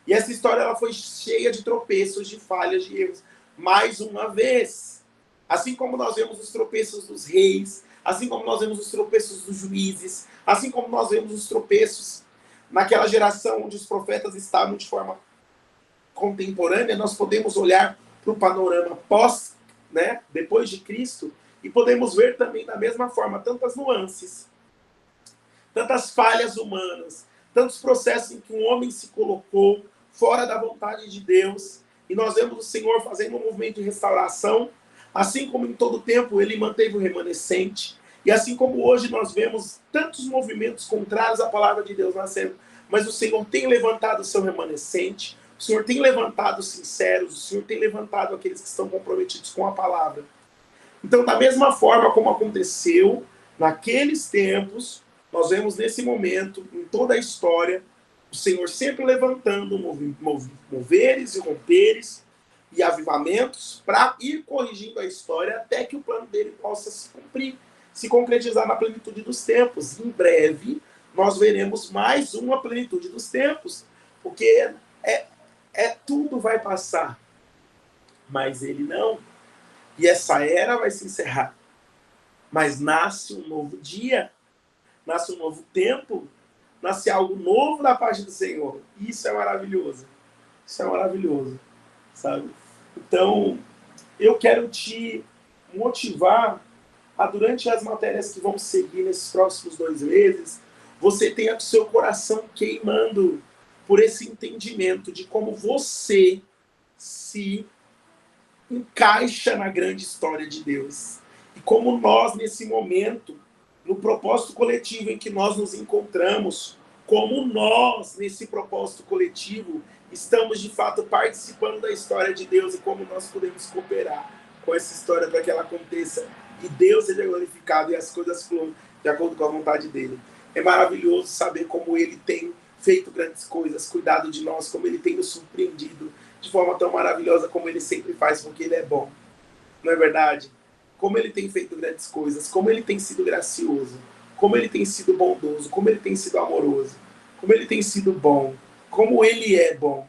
E essa história ela foi cheia de tropeços, de falhas, de erros. Mais uma vez, assim como nós vemos os tropeços dos reis, assim como nós vemos os tropeços dos juízes, assim como nós vemos os tropeços naquela geração onde os profetas estavam de forma contemporânea, nós podemos olhar para o panorama pós, né, depois de Cristo, e podemos ver também da mesma forma tantas nuances, tantas falhas humanas, tantos processos em que um homem se colocou fora da vontade de Deus, e nós vemos o Senhor fazendo um movimento de restauração, assim como em todo tempo ele manteve o remanescente, e assim como hoje nós vemos tantos movimentos contrários à palavra de Deus nascendo, mas o Senhor tem levantado o seu remanescente, o Senhor tem levantado os sinceros, o Senhor tem levantado aqueles que estão comprometidos com a palavra. Então, da mesma forma como aconteceu naqueles tempos, nós vemos nesse momento, em toda a história, o Senhor sempre levantando moveres e romperes e avivamentos para ir corrigindo a história até que o plano dele possa se cumprir, se concretizar na plenitude dos tempos. Em breve, nós veremos mais uma plenitude dos tempos, porque tudo vai passar, mas ele não. E essa era vai se encerrar. Mas nasce um novo dia, nasce um novo tempo, nasce algo novo da parte do Senhor. E isso é maravilhoso. Isso é maravilhoso, sabe? Então, eu quero te motivar a, durante as matérias que vão seguir nesses próximos 2 meses, você tenha o seu coração queimando por esse entendimento de como você se encaixa na grande história de Deus. E como nós, nesse momento, no propósito coletivo em que nós nos encontramos, como nós, nesse propósito coletivo, estamos, de fato, participando da história de Deus e como nós podemos cooperar com essa história para que ela aconteça e Deus seja glorificado e as coisas fluam de acordo com a vontade dele. É maravilhoso saber como ele tem feito grandes coisas, cuidado de nós, como ele tem nos surpreendido de forma tão maravilhosa como ele sempre faz, porque ele é bom. Não é verdade? Como ele tem feito grandes coisas, como ele tem sido gracioso, como ele tem sido bondoso, como ele tem sido amoroso, como ele tem sido bom, como ele é bom.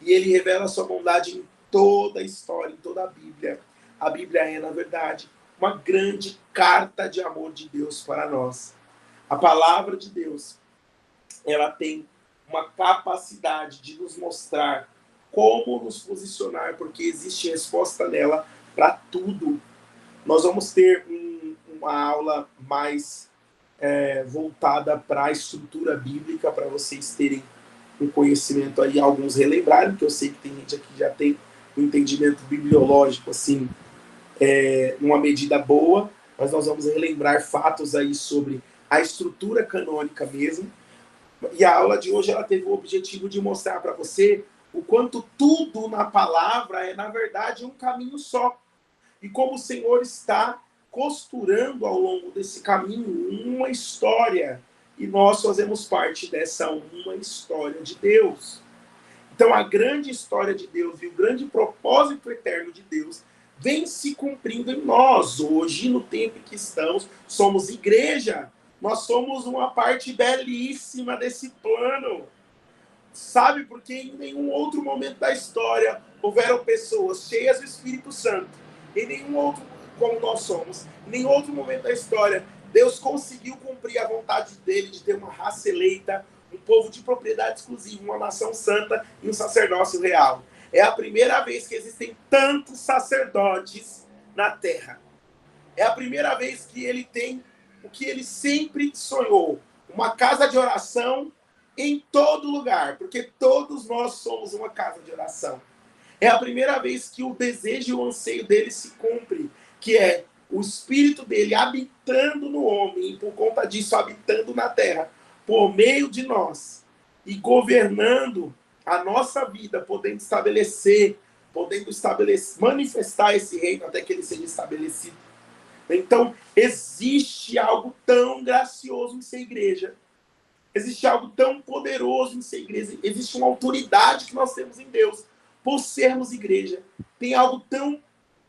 E ele revela a sua bondade em toda a história, em toda a Bíblia. A Bíblia é, na verdade, uma grande carta de amor de Deus para nós. A palavra de Deus, ela tem uma capacidade de nos mostrar como nos posicionar, porque existe resposta nela para tudo. Nós vamos ter uma aula mais voltada para a estrutura bíblica, para vocês terem um conhecimento aí, alguns relembrarem, que eu sei que tem gente aqui que já tem um entendimento bibliológico assim, numa medida boa, mas nós vamos relembrar fatos aí sobre a estrutura canônica mesmo. E a aula de hoje ela teve o objetivo de mostrar para você o quanto tudo na palavra é, na verdade, um caminho só. E como o Senhor está costurando ao longo desse caminho uma história. E nós fazemos parte dessa uma história de Deus. Então a grande história de Deus e o grande propósito eterno de Deus vem se cumprindo em nós. Hoje, no tempo em que estamos, somos igreja. Nós somos uma parte belíssima desse plano. Sabe, porque em nenhum outro momento da história houveram pessoas cheias do Espírito Santo. Em nenhum outro, como nós somos, em nenhum outro momento da história, Deus conseguiu cumprir a vontade dele de ter uma raça eleita, um povo de propriedade exclusiva, uma nação santa e um sacerdócio real. É a primeira vez que existem tantos sacerdotes na terra. É a primeira vez que ele tem o que ele sempre sonhou, uma casa de oração em todo lugar, porque todos nós somos uma casa de oração. É a primeira vez que o desejo e o anseio dele se cumpre, que é o Espírito dele habitando no homem, e por conta disso habitando na terra, por meio de nós, e governando a nossa vida, podendo manifestar esse reino até que ele seja estabelecido. Então, existe algo tão gracioso em ser igreja. Existe algo tão poderoso em ser igreja. Existe uma autoridade que nós temos em Deus por sermos igreja. Tem algo tão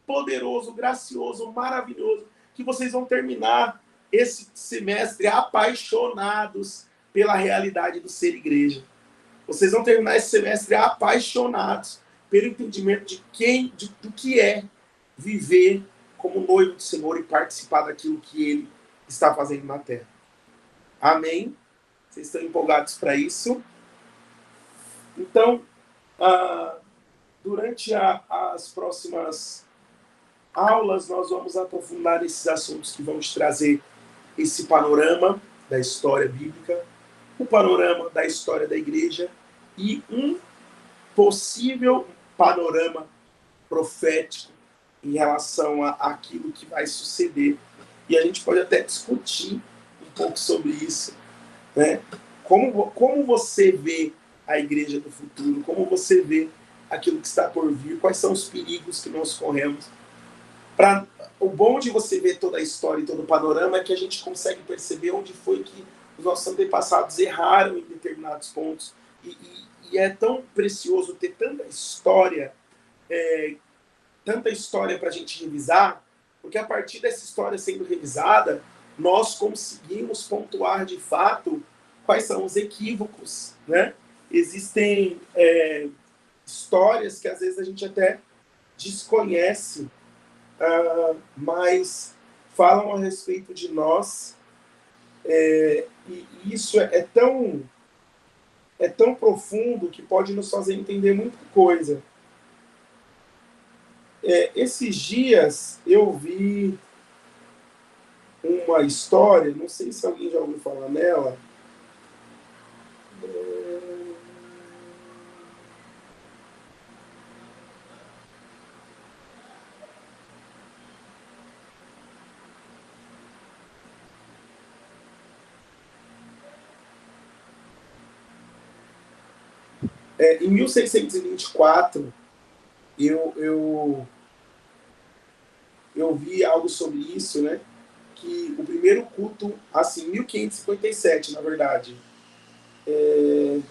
poderoso, gracioso, maravilhoso, que vocês vão terminar esse semestre apaixonados pela realidade do ser igreja. Vocês vão terminar esse semestre apaixonados pelo entendimento do que é viver como noivo do Senhor e participar daquilo que Ele está fazendo na terra. Amém? Vocês estão empolgados para isso? Então, durante as próximas aulas, nós vamos aprofundar esses assuntos que vamos trazer esse panorama da história bíblica, o panorama da história da igreja e um possível panorama profético em relação àquilo que vai suceder. E a gente pode até discutir um pouco sobre isso, né? Como você vê a igreja do futuro, como você vê aquilo que está por vir, quais são os perigos que nós corremos. O bom de você ver toda a história e todo o panorama é que a gente consegue perceber onde foi que os nossos antepassados erraram em determinados pontos. E é tão precioso ter tanta história para a gente revisar, porque a partir dessa história sendo revisada, nós conseguimos pontuar de fato quais são os equívocos, né? Existem histórias que às vezes a gente até desconhece, mas falam a respeito de nós, e isso é tão profundo que pode nos fazer entender muita coisa. Esses dias eu vi uma história, não sei se alguém já ouviu falar nela. Em 1624, eu vi algo sobre isso, né? Que o primeiro culto, assim, 1557, na verdade, em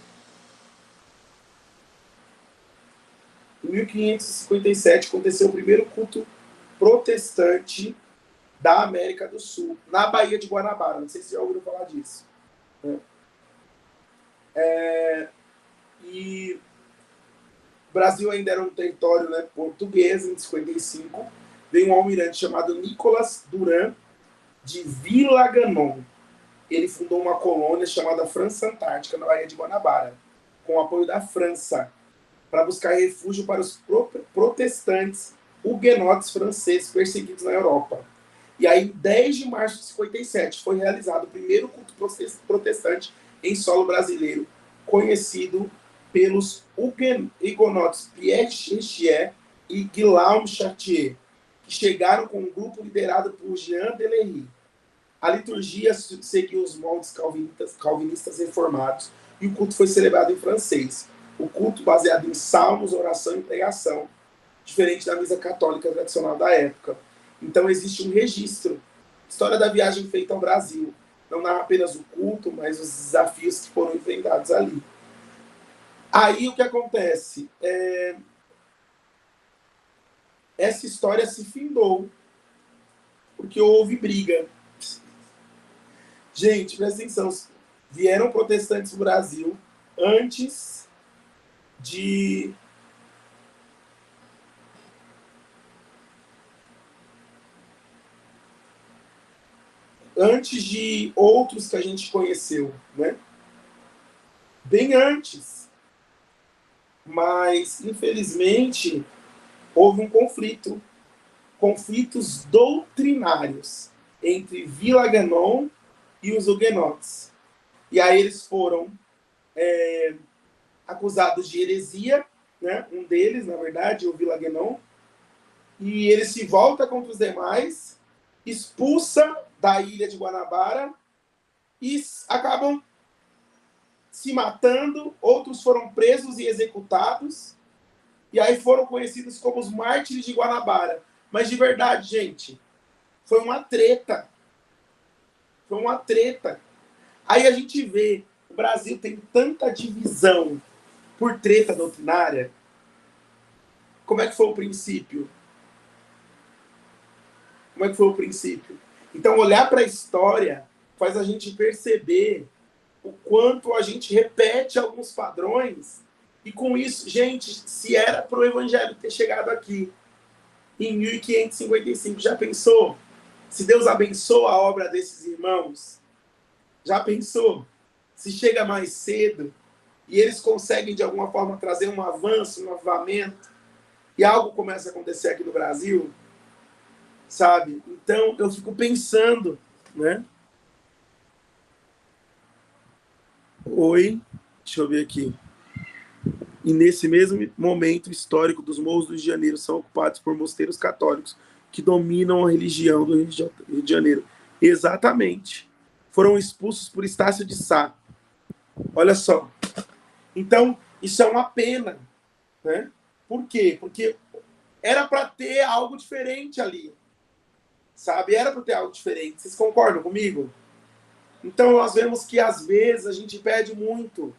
1557 aconteceu o primeiro culto protestante da América do Sul, na Baía de Guanabara. Não sei se já ouviram falar disso, né? E o Brasil ainda era um território, né, português. Em 55 veio um almirante chamado Nicolas Duran de Villaganon. Ele fundou uma colônia chamada França Antártica na Baía de Guanabara, com o apoio da França, para buscar refúgio para os protestantes huguenotes franceses perseguidos na Europa. E aí, em 10 de março de 57, foi realizado o primeiro culto protestante em solo brasileiro, conhecido pelos huguenotes Pierre Chrétien e Guillaume Chartier, que que chegaram com um grupo liderado por Jean Delery. A liturgia seguiu os moldes calvinistas reformados e o culto foi celebrado em francês. O culto baseado em salmos, oração e pregação, diferente da missa católica tradicional da época. Então existe um registro. História da viagem feita ao Brasil. Não narra apenas o culto, mas os desafios que foram enfrentados ali. Aí o que acontece? Essa história se findou porque houve briga. Gente, presta atenção. Vieram protestantes no Brasil antes de outros que a gente conheceu, né? Bem antes. Mas, infelizmente, houve um conflito. Conflitos doutrinários entre Villagnon e os huguenotes. E aí eles foram acusados de heresia, né? Um deles, na verdade, o Villagnon. E ele se volta contra os demais, expulsa da ilha de Guanabara e acabam se matando. Outros foram presos e executados. E aí foram conhecidos como os mártires de Guanabara. Mas de verdade, gente, foi uma treta. Foi uma treta. Aí a gente vê, o Brasil tem tanta divisão por treta doutrinária. Como é que foi o princípio? Como é que foi o princípio? Então, olhar para a história faz a gente perceber o quanto a gente repete alguns padrões. E com isso, gente, se era para o evangelho ter chegado aqui em 1555, já pensou? Se Deus abençoa a obra desses irmãos, já pensou? Se chega mais cedo e eles conseguem, de alguma forma, trazer um avanço, um avivamento, e algo começa a acontecer aqui no Brasil, sabe? Então, eu fico pensando, né? Oi, deixa eu ver aqui. E nesse mesmo momento histórico, dos morros do Rio de Janeiro são ocupados por mosteiros católicos que dominam a religião do Rio de Janeiro. Exatamente. Foram expulsos por Estácio de Sá. Olha só. Então, isso é uma pena, né? Por quê? Porque era para ter algo diferente ali. Sabe? Era para ter algo diferente. Vocês concordam comigo? Então, nós vemos que, às vezes, a gente perde muito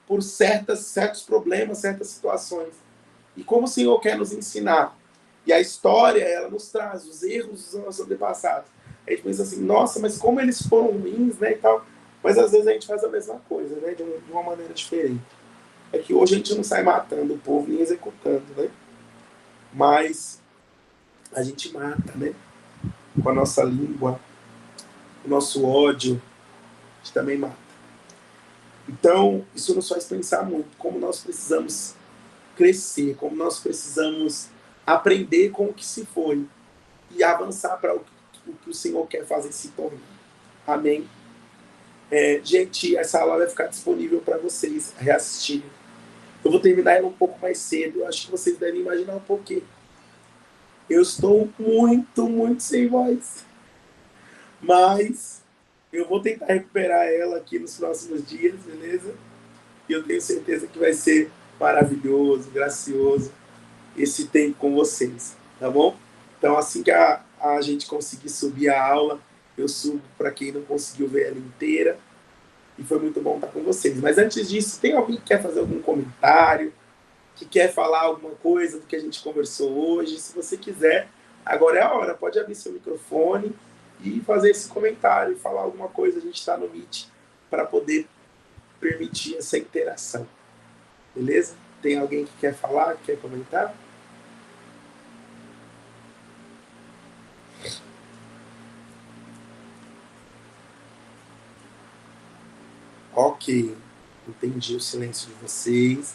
por certos problemas, certas situações. E como o Senhor quer nos ensinar. E a história, ela nos traz os erros dos nossos antepassados. A gente pensa assim, nossa, mas como eles foram ruins, né, e tal. Mas às vezes a gente faz a mesma coisa, né, de uma maneira diferente. É que hoje a gente não sai matando o povo nem executando, né? Mas a gente mata, né? Com a nossa língua, o nosso ódio, a gente também mata. Então, isso nos faz pensar muito como nós precisamos crescer, como nós precisamos aprender com o que se foi e avançar para o que o Senhor quer fazer se tornar. Amém? Gente, essa aula vai ficar disponível para vocês reassistirem. Eu vou terminar ela um pouco mais cedo. Eu acho que vocês devem imaginar um pouquinho. Eu estou muito sem voz. Mas eu vou tentar recuperar ela aqui nos próximos dias, beleza? E eu tenho certeza que vai ser maravilhoso, gracioso esse tempo com vocês, tá bom? Então, assim que a gente conseguir subir a aula, eu subo para quem não conseguiu ver ela inteira. E foi muito bom estar com vocês. Mas antes disso, tem alguém que quer fazer algum comentário, que quer falar alguma coisa do que a gente conversou hoje? Se você quiser, agora é a hora. Pode abrir seu microfone e fazer esse comentário e falar alguma coisa. A gente está no Meet para poder permitir essa interação. Beleza? Tem alguém que quer falar, que quer comentar? Ok. Entendi o silêncio de vocês.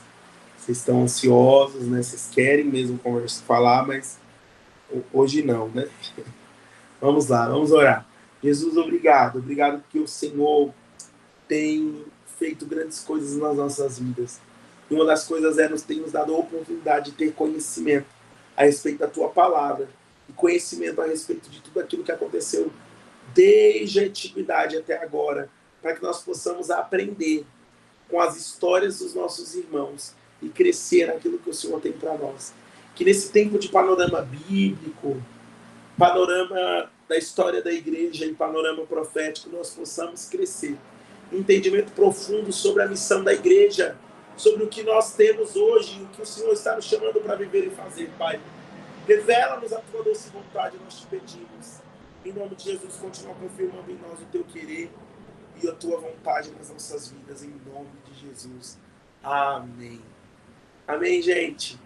Vocês estão ansiosos, né? Vocês querem mesmo falar, mas hoje não, né? Vamos lá, vamos orar. Jesus, obrigado. Obrigado porque o Senhor tem feito grandes coisas nas nossas vidas. E uma das coisas tem nos dado a oportunidade de ter conhecimento a respeito da Tua palavra. e conhecimento a respeito de tudo aquilo que aconteceu desde a antiguidade até agora, para que nós possamos aprender com as histórias dos nossos irmãos e crescer naquilo que o Senhor tem para nós. Que nesse tempo de panorama bíblico, panorama da história da igreja e panorama profético, nós possamos crescer. Um entendimento profundo sobre a missão da igreja, sobre o que nós temos hoje e o que o Senhor está nos chamando para viver e fazer, Pai. Revela-nos a tua doce vontade, nós te pedimos. Em nome de Jesus, continua confirmando em nós o teu querer e a tua vontade nas nossas vidas, em nome de Jesus. Amém. Amém, gente.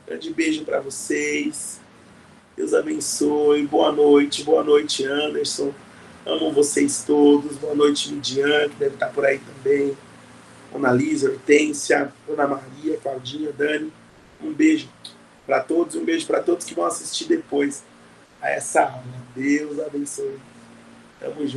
Grande beijo para vocês. Deus abençoe. Boa noite, Anderson. Amo vocês todos. Boa noite, Midian, que deve estar por aí também. Ana Lisa, Hortência, Ana Maria, Claudinha, Dani. Um beijo para todos, um beijo para todos que vão assistir depois a essa aula. Deus abençoe. Tamo junto.